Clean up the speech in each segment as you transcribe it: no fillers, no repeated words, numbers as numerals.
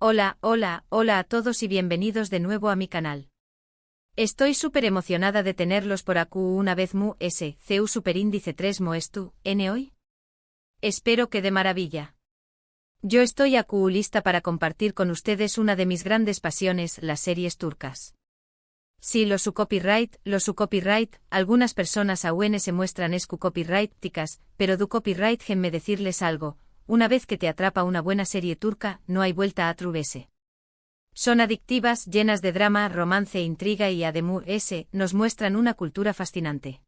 Hola a todos y bienvenidos de nuevo a mi canal. Estoy súper emocionada de tenerlos por aquí una vez mu s, CU superíndice 3 moestu, n hoy. Espero que de maravilla. Yo estoy aquí lista para compartir con ustedes una de mis grandes pasiones, las series turcas. Sí, lo su copyright, algunas personas aún se muestran escu copyright ticas, pero du copyright me decirles algo. Una vez que te atrapa una buena serie turca, no hay vuelta a trubese. Son adictivas, llenas de drama, romance, intriga y además nos muestran una cultura fascinante.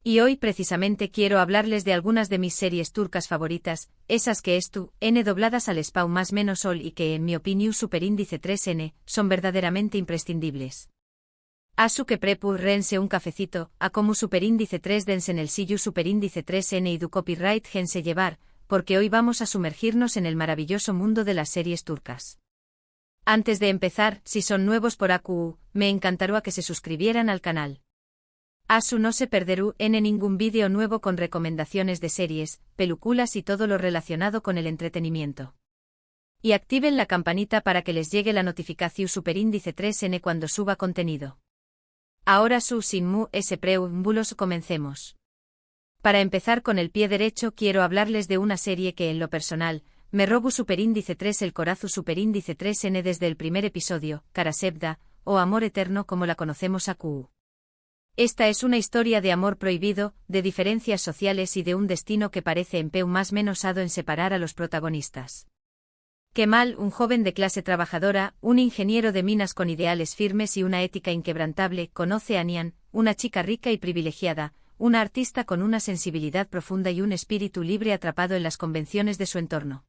Y hoy precisamente quiero hablarles de algunas de mis series turcas favoritas, esas que n dobladas al spau más menos sol y que en mi opinión superíndice 3n, son verdaderamente imprescindibles. Asu que prepu rense un cafecito, a como superíndice 3 dense el sillu superíndice 3n y du copyright gense llevar, porque hoy vamos a sumergirnos en el maravilloso mundo de las series turcas. Antes de empezar, si son nuevos por AQ, me encantaría que se suscribieran al canal. Asu no se perderú en ningún vídeo nuevo con recomendaciones de series, películas y todo lo relacionado con el entretenimiento. Y activen la campanita para que les llegue la notificación superíndice 3n cuando suba contenido. Ahora sin mu preámbulos comencemos. Para empezar con el pie derecho quiero hablarles de una serie que en lo personal, me robo superíndice 3 el corazu superíndice 3n desde el primer episodio, Karasevda, o Amor Eterno como la conocemos AQ. Esta es una historia de amor prohibido, de diferencias sociales y de un destino que parece empeu más menos hado en separar a los protagonistas. Kemal, un joven de clase trabajadora, un ingeniero de minas con ideales firmes y una ética inquebrantable, conoce a Nihan, una chica rica y privilegiada, una artista con una sensibilidad profunda y un espíritu libre atrapado en las convenciones de su entorno.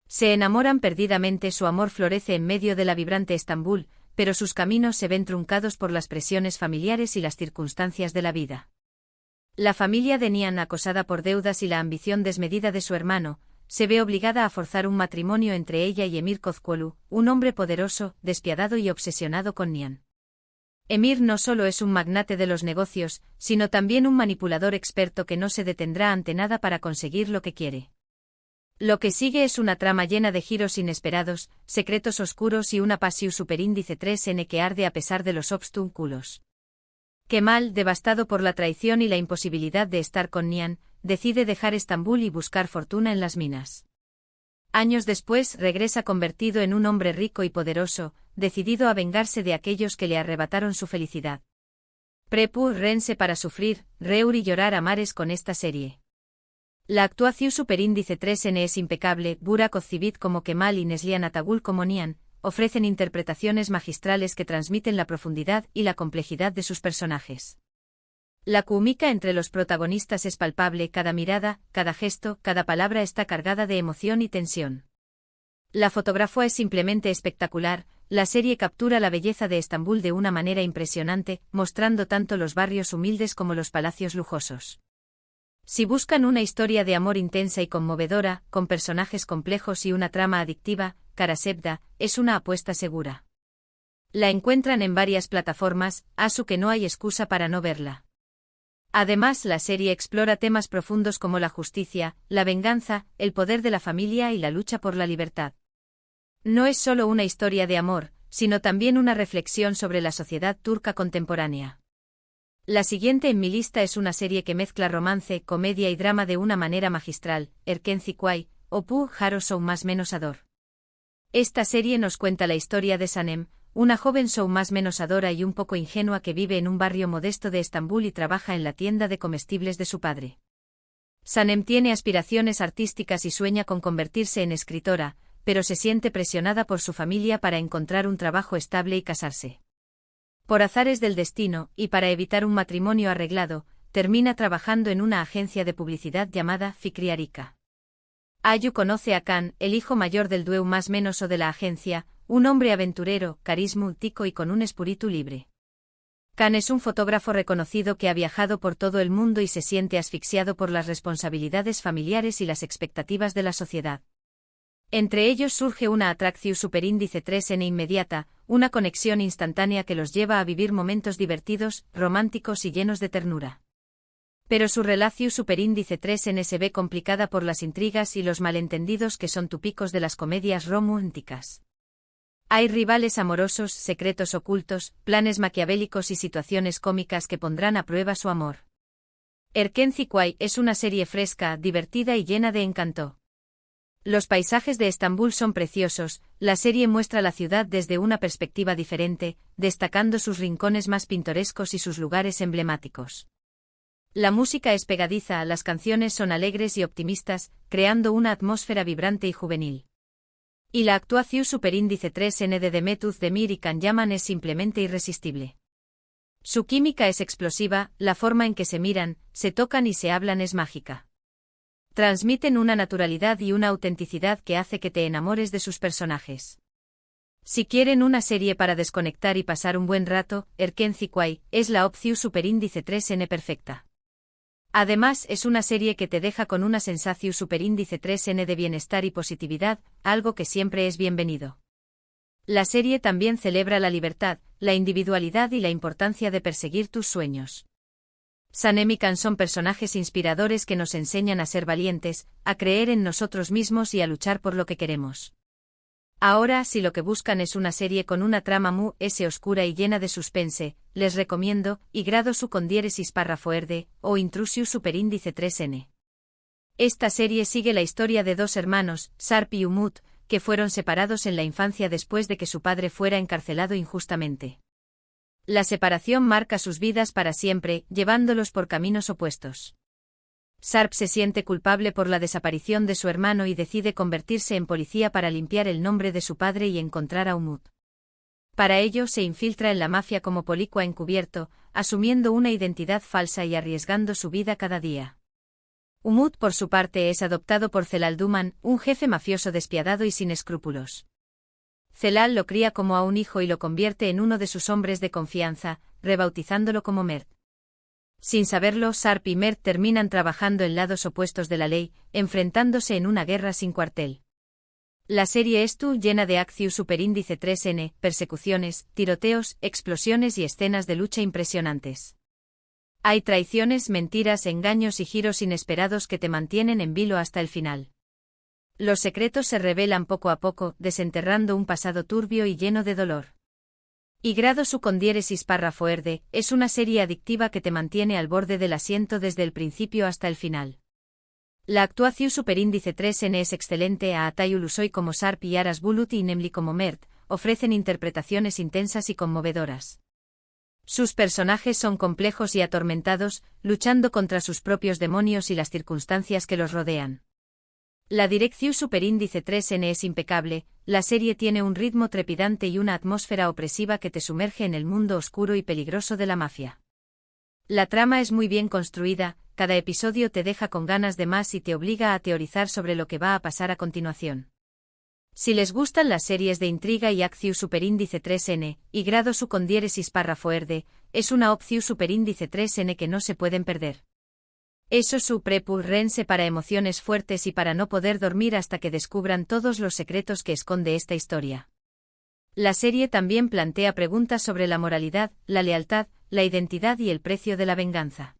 Se enamoran perdidamente, su amor florece en medio de la vibrante Estambul, pero sus caminos se ven truncados por las presiones familiares y las circunstancias de la vida. La familia de Nihan, acosada por deudas y la ambición desmedida de su hermano, se ve obligada a forzar un matrimonio entre ella y Emir Kozcuoglu, un hombre poderoso, despiadado y obsesionado con Nihan. Emir no solo es un magnate de los negocios, sino también un manipulador experto que no se detendrá ante nada para conseguir lo que quiere. Lo que sigue es una trama llena de giros inesperados, secretos oscuros y una pasión superíndice 3n que arde a pesar de los obstáculos. Kemal, devastado por la traición y la imposibilidad de estar con Nihan, decide dejar Estambul y buscar fortuna en las minas. Años después regresa convertido en un hombre rico y poderoso, decidido a vengarse de aquellos que le arrebataron su felicidad. Prepu rense para sufrir, reur y llorar a mares con esta serie. La actuación superíndice 3n es impecable, Burak Özçivit como Kemal y Neslihan Atagul como Nihan, ofrecen interpretaciones magistrales que transmiten la profundidad y la complejidad de sus personajes. La química entre los protagonistas es palpable, cada mirada, cada gesto, cada palabra está cargada de emoción y tensión. La fotografía es simplemente espectacular, la serie captura la belleza de Estambul de una manera impresionante, mostrando tanto los barrios humildes como los palacios lujosos. Si buscan una historia de amor intensa y conmovedora, con personajes complejos y una trama adictiva, Karasevda es una apuesta segura. La encuentran en varias plataformas, asu que no hay excusa para no verla. Además, la serie explora temas profundos como la justicia, la venganza, el poder de la familia y la lucha por la libertad. No es solo una historia de amor, sino también una reflexión sobre la sociedad turca contemporánea. La siguiente en mi lista es una serie que mezcla romance, comedia y drama de una manera magistral, Erkenci Kuay, o Pu Haro Sou más menos ador. Esta serie nos cuenta la historia de Sanem, una joven Sou más menos adora y un poco ingenua que vive en un barrio modesto de Estambul y trabaja en la tienda de comestibles de su padre. Sanem tiene aspiraciones artísticas y sueña con convertirse en escritora, pero se siente presionada por su familia para encontrar un trabajo estable y casarse. Por azares del destino, y para evitar un matrimonio arreglado, termina trabajando en una agencia de publicidad llamada Fikri Arika. Ayu conoce a Khan, el hijo mayor del dueño más menos o de la agencia, un hombre aventurero, carismático y con un espíritu libre. Khan es un fotógrafo reconocido que ha viajado por todo el mundo y se siente asfixiado por las responsabilidades familiares y las expectativas de la sociedad. Entre ellos surge una atracción superíndice 3n inmediata, una conexión instantánea que los lleva a vivir momentos divertidos, románticos y llenos de ternura. Pero su relación superíndice 3N se ve complicada por las intrigas y los malentendidos que son típicos de las comedias románticas. Hay rivales amorosos, secretos ocultos, planes maquiavélicos y situaciones cómicas que pondrán a prueba su amor. Erkenci Kuay es una serie fresca, divertida y llena de encanto. Los paisajes de Estambul son preciosos, la serie muestra la ciudad desde una perspectiva diferente, destacando sus rincones más pintorescos y sus lugares emblemáticos. La música es pegadiza, las canciones son alegres y optimistas, creando una atmósfera vibrante y juvenil. Y la actuación superíndice 3N de Demet Özdemir y Can Yaman es simplemente irresistible. Su química es explosiva, la forma en que se miran, se tocan y se hablan es mágica. Transmiten una naturalidad y una autenticidad que hace que te enamores de sus personajes. Si quieren una serie para desconectar y pasar un buen rato, Erkenci Kuay es la opción superíndice 3N perfecta. Además, es una serie que te deja con una sensación superíndice 3N de bienestar y positividad, algo que siempre es bienvenido. La serie también celebra la libertad, la individualidad y la importancia de perseguir tus sueños. Sanem y Can son personajes inspiradores que nos enseñan a ser valientes, a creer en nosotros mismos y a luchar por lo que queremos. Ahora, si lo que buscan es una serie con una trama muy oscura y llena de suspense, les recomiendo Y grado su con diéresis párrafo erde, o Intrusius superíndice 3N. Esta serie sigue la historia de dos hermanos, Sarp y Umut, que fueron separados en la infancia después de que su padre fuera encarcelado injustamente. La separación marca sus vidas para siempre, llevándolos por caminos opuestos. Sarp se siente culpable por la desaparición de su hermano y decide convertirse en policía para limpiar el nombre de su padre y encontrar a Umut. Para ello se infiltra en la mafia como policua encubierto, asumiendo una identidad falsa y arriesgando su vida cada día. Umut, por su parte, es adoptado por Celal Duman, un jefe mafioso despiadado y sin escrúpulos. Celal lo cría como a un hijo y lo convierte en uno de sus hombres de confianza, rebautizándolo como Mert. Sin saberlo, Sarp y Mert terminan trabajando en lados opuestos de la ley, enfrentándose en una guerra sin cuartel. La serie es llena de acción superíndice 3N, persecuciones, tiroteos, explosiones y escenas de lucha impresionantes. Hay traiciones, mentiras, engaños y giros inesperados que te mantienen en vilo hasta el final. Los secretos se revelan poco a poco, desenterrando un pasado turbio y lleno de dolor. Y grado su con diéresis párrafo erde, es una serie adictiva que te mantiene al borde del asiento desde el principio hasta el final. La actuación superíndice 3N es excelente, a Atay Ulusoy como Sarp y Aras Bulut y Nemli como Mert, ofrecen interpretaciones intensas y conmovedoras. Sus personajes son complejos y atormentados, luchando contra sus propios demonios y las circunstancias que los rodean. La dirección superíndice 3N es impecable, la serie tiene un ritmo trepidante y una atmósfera opresiva que te sumerge en el mundo oscuro y peligroso de la mafia. La trama es muy bien construida, cada episodio te deja con ganas de más y te obliga a teorizar sobre lo que va a pasar a continuación. Si les gustan las series de intriga y acción superíndice 3N, Y grado su con diéresis párrafo erde, es una opción superíndice 3N que no se pueden perder. Eso su prepurrense para emociones fuertes y para no poder dormir hasta que descubran todos los secretos que esconde esta historia. La serie también plantea preguntas sobre la moralidad, la lealtad, la identidad y el precio de la venganza.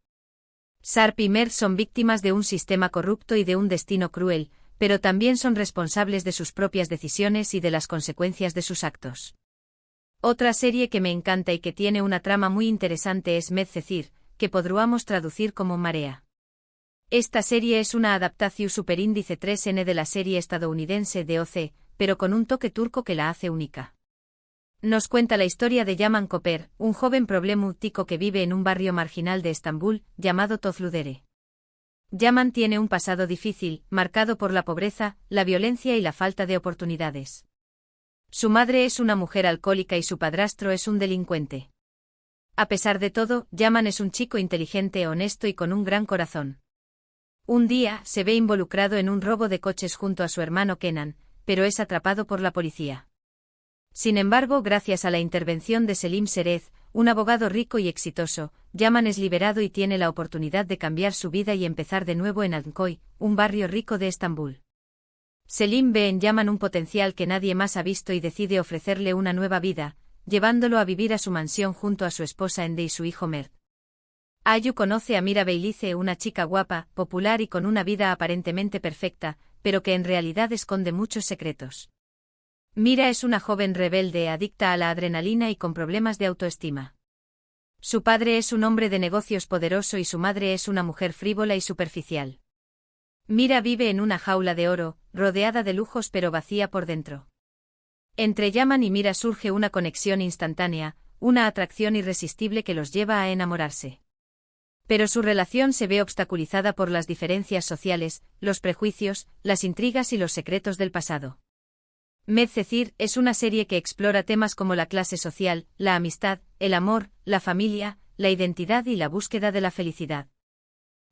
Sarp y Mert son víctimas de un sistema corrupto y de un destino cruel, pero también son responsables de sus propias decisiones y de las consecuencias de sus actos. Otra serie que me encanta y que tiene una trama muy interesante es Medcezir, que podríamos traducir como Marea. Esta serie es una adaptación superíndice 3N de la serie estadounidense de OC, pero con un toque turco que la hace única. Nos cuenta la historia de Yaman Koper, un joven problemático que vive en un barrio marginal de Estambul, llamado Tozludere. Yaman tiene un pasado difícil, marcado por la pobreza, la violencia y la falta de oportunidades. Su madre es una mujer alcohólica y su padrastro es un delincuente. A pesar de todo, Yaman es un chico inteligente, honesto y con un gran corazón. Un día, se ve involucrado en un robo de coches junto a su hermano Kenan, pero es atrapado por la policía. Sin embargo, gracias a la intervención de Selim Serez, un abogado rico y exitoso, Yaman es liberado y tiene la oportunidad de cambiar su vida y empezar de nuevo en Altınköy, un barrio rico de Estambul. Selim ve en Yaman un potencial que nadie más ha visto y decide ofrecerle una nueva vida, llevándolo a vivir a su mansión junto a su esposa Ende y su hijo Mert. Ayu conoce a Mira Beilice, una chica guapa, popular y con una vida aparentemente perfecta, pero que en realidad esconde muchos secretos. Mira es una joven rebelde, adicta a la adrenalina y con problemas de autoestima. Su padre es un hombre de negocios poderoso y su madre es una mujer frívola y superficial. Mira vive en una jaula de oro, rodeada de lujos pero vacía por dentro. Entre Yaman y Mira surge una conexión instantánea, una atracción irresistible que los lleva a enamorarse. Pero su relación se ve obstaculizada por las diferencias sociales, los prejuicios, las intrigas y los secretos del pasado. Medcezir es una serie que explora temas como la clase social, la amistad, el amor, la familia, la identidad y la búsqueda de la felicidad.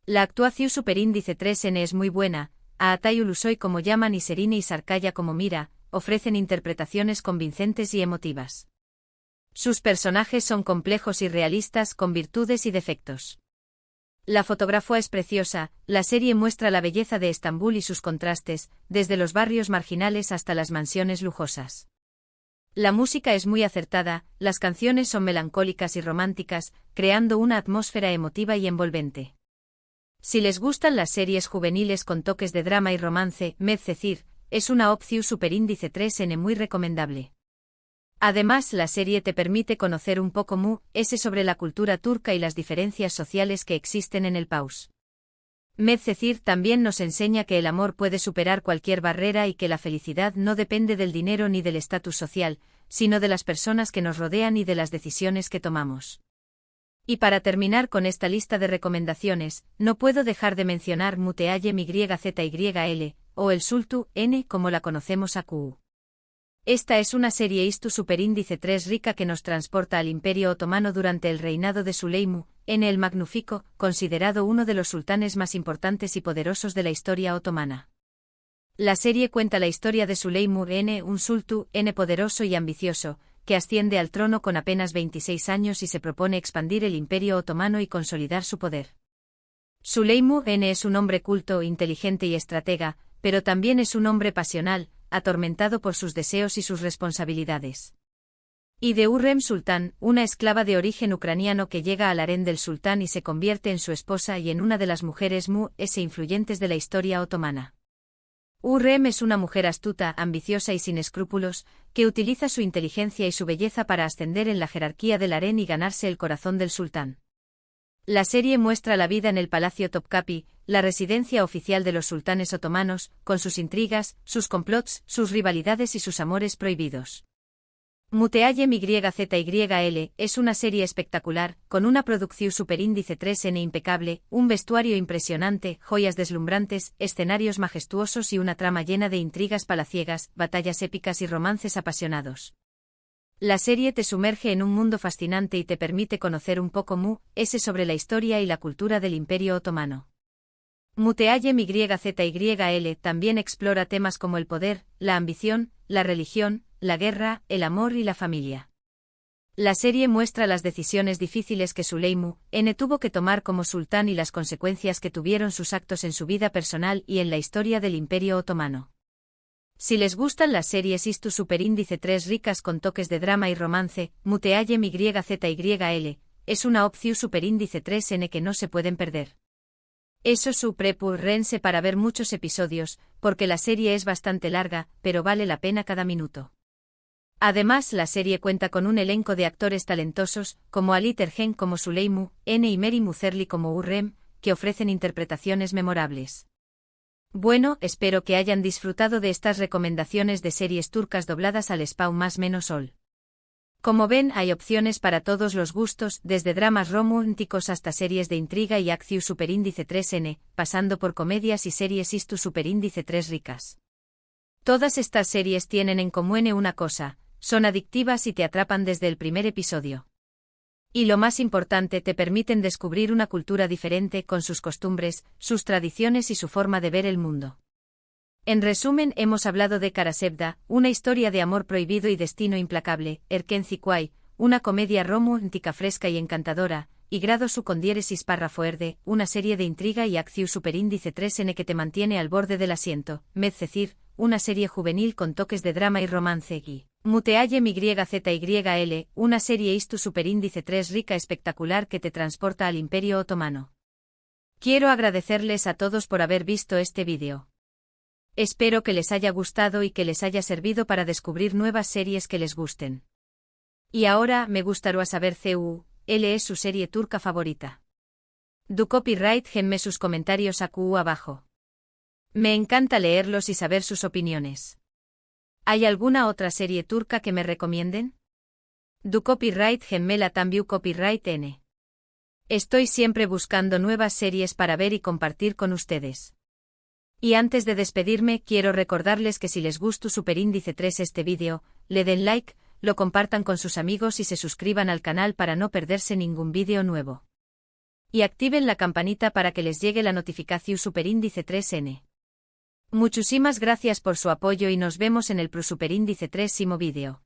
La actuación superíndice 3N es muy buena, a Atayu Lusoy como Yaman y Serine y Sarkaya como Mira, ofrecen interpretaciones convincentes y emotivas. Sus personajes son complejos y realistas con virtudes y defectos. La fotografía es preciosa, la serie muestra la belleza de Estambul y sus contrastes, desde los barrios marginales hasta las mansiones lujosas. La música es muy acertada, las canciones son melancólicas y románticas, creando una atmósfera emotiva y envolvente. Si les gustan las series juveniles con toques de drama y romance, Medcezir es una opción superíndice 3N muy recomendable. Además, la serie te permite conocer un poco sobre la cultura turca y las diferencias sociales que existen en el país. Medcezir también nos enseña que el amor puede superar cualquier barrera y que la felicidad no depende del dinero ni del estatus social, sino de las personas que nos rodean y de las decisiones que tomamos. Y para terminar con esta lista de recomendaciones, no puedo dejar de mencionar Muteayem YZYL, o el Sultu N como la conocemos aquí. Esta es una serie Istu superíndice 3 rica que nos transporta al Imperio Otomano durante el reinado de Süleyman N el Magnífico, considerado uno de los sultanes más importantes y poderosos de la historia otomana. La serie cuenta la historia de Süleyman N, un sultán N poderoso y ambicioso, que asciende al trono con apenas 26 años y se propone expandir el Imperio Otomano y consolidar su poder. Süleyman N es un hombre culto, inteligente y estratega, pero también es un hombre pasional, atormentado por sus deseos y sus responsabilidades. Y de Hürrem Sultán, una esclava de origen ucraniano que llega al harén del sultán y se convierte en su esposa y en una de las mujeres influyentes de la historia otomana. Hürrem es una mujer astuta, ambiciosa y sin escrúpulos, que utiliza su inteligencia y su belleza para ascender en la jerarquía del harén y ganarse el corazón del sultán. La serie muestra la vida en el Palacio Topkapi, la residencia oficial de los sultanes otomanos, con sus intrigas, sus complots, sus rivalidades y sus amores prohibidos. Muteayem YZYL es una serie espectacular, con una producción superíndice 3N impecable, un vestuario impresionante, joyas deslumbrantes, escenarios majestuosos y una trama llena de intrigas palaciegas, batallas épicas y romances apasionados. La serie te sumerge en un mundo fascinante y te permite conocer un poco sobre la historia y la cultura del Imperio Otomano. Muteayem YZYL también explora temas como el poder, la ambición, la religión, la guerra, el amor y la familia. La serie muestra las decisiones difíciles que Süleyman N tuvo que tomar como sultán y las consecuencias que tuvieron sus actos en su vida personal y en la historia del Imperio Otomano. Si les gustan las series Istu superíndice 3 ricas con toques de drama y romance, Muteayem YZYL es una opción superíndice 3N que no se pueden perder. Eso su prepurrense para ver muchos episodios, porque la serie es bastante larga, pero vale la pena cada minuto. Además, la serie cuenta con un elenco de actores talentosos, como Ali Tergen como Süleyman N y Mary Muzerli como Hürrem, que ofrecen interpretaciones memorables. Bueno, espero que hayan disfrutado de estas recomendaciones de series turcas dobladas al español más menos ol. Como ven, hay opciones para todos los gustos, desde dramas románticos hasta series de intriga y acción superíndice 3N, pasando por comedias y series Istu superíndice 3 ricas. Todas estas series tienen en común una cosa: son adictivas y te atrapan desde el primer episodio. Y lo más importante, te permiten descubrir una cultura diferente con sus costumbres, sus tradiciones y su forma de ver el mundo. En resumen, hemos hablado de Karasevda, una historia de amor prohibido y destino implacable, Erken Zikway, una comedia romántica fresca y encantadora, y Grado Su con diéresis párrafo Erde, una serie de intriga y acción superíndice 3N que te mantiene al borde del asiento, Medcezir, una serie juvenil con toques de drama y romance, y Muteayem YZYL, una serie Istu superíndice 3 rica espectacular que te transporta al Imperio Otomano. Quiero agradecerles a todos por haber visto este vídeo. Espero que les haya gustado y que les haya servido para descubrir nuevas series que les gusten. Y ahora me gustaría saber CUL es su serie turca favorita. Du copyright genme sus comentarios abajo. Me encanta leerlos y saber sus opiniones. ¿Hay alguna otra serie turca que me recomienden? Du copyright genmela también copyright n. Estoy siempre buscando nuevas series para ver y compartir con ustedes. Y antes de despedirme, quiero recordarles que si les gustó Superíndice 3 este vídeo, le den like, lo compartan con sus amigos y se suscriban al canal para no perderse ningún vídeo nuevo. Y activen la campanita para que les llegue la notificación Superíndice 3N. Muchísimas gracias por su apoyo y nos vemos en el Superíndice 3 vídeo.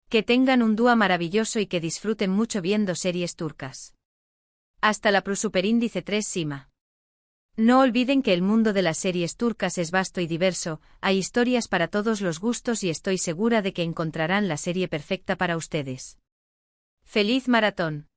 Que tengan un día maravilloso y que disfruten mucho viendo series turcas. Hasta la Superíndice 3 Sima. No olviden que el mundo de las series turcas es vasto y diverso, hay historias para todos los gustos y estoy segura de que encontrarán la serie perfecta para ustedes. ¡Feliz maratón!